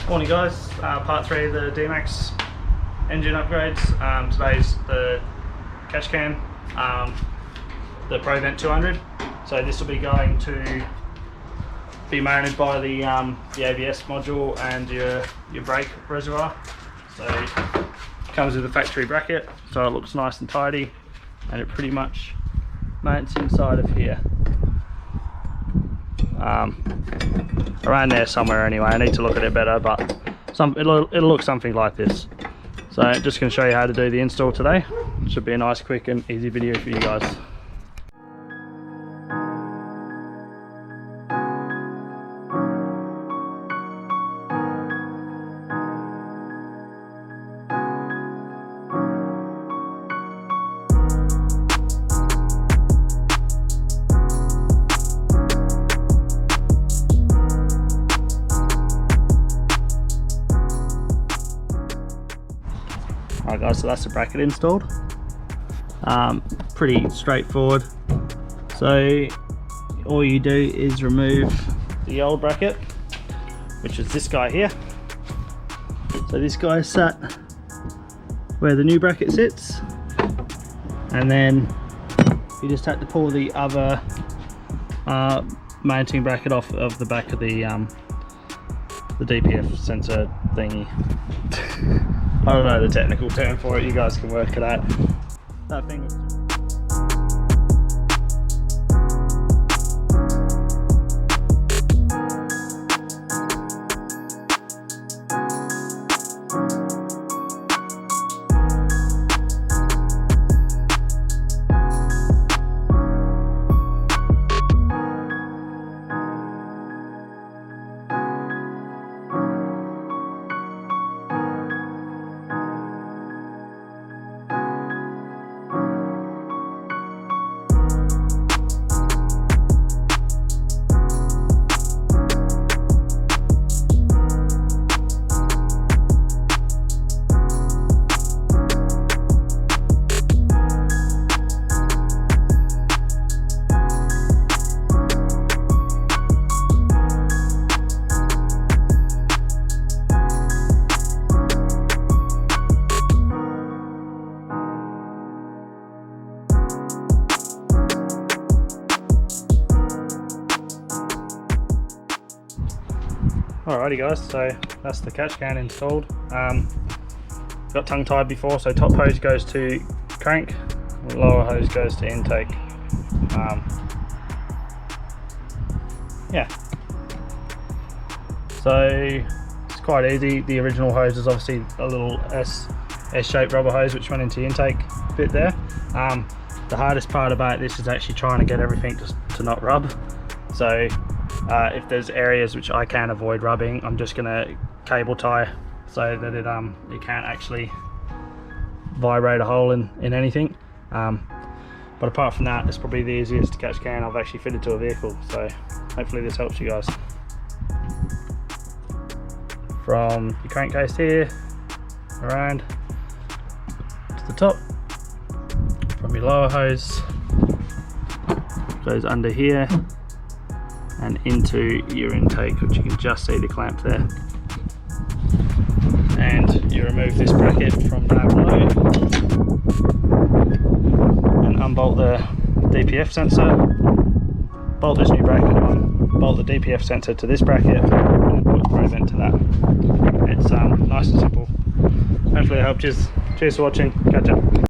Morning guys, part 3 of the Dmax engine upgrades. Today's the catch can, the Provent 200. So this will be going to be mounted by the ABS module and your brake reservoir. So it comes with a factory bracket, so it looks nice and tidy, and it pretty much mounts inside of here. Around there somewhere anyway. I need to look at it better, but it'll look something like this. So just going to show you how to do the install today. It should be a nice, quick and easy video for you guys. Alright guys, so that's the bracket installed. Pretty straightforward. So all you do is remove the old bracket, which is this guy here. So this guy is sat where the new bracket sits, and then you just have to pull the other mounting bracket off of the back of the DPF sensor thingy. I don't know the technical term for it, you guys can work it out. That thing looks Alrighty guys, so that's the catch can installed. Got tongue tied before, so top hose goes to crank, lower hose goes to intake. Yeah, so it's quite easy. The original hose is obviously a little S-shaped rubber hose which went into the intake bit there. The hardest part about this is actually trying to get everything to not rub. So if there's areas which I can avoid rubbing, I'm just gonna cable tie so that it can't actually vibrate a hole in anything. But apart from that, it's probably the easiest catch can I've actually fitted to a vehicle, so hopefully this helps you guys. From your crankcase here, around to the top, from your lower hose, goes under here and into your intake, which you can just see the clamp there. And you remove this bracket from down below and unbolt the DPF sensor, bolt this new bracket on, bolt the DPF sensor to this bracket, and put the Provent to that. It's nice and simple. Hopefully it helped you. Cheers for watching, catch up.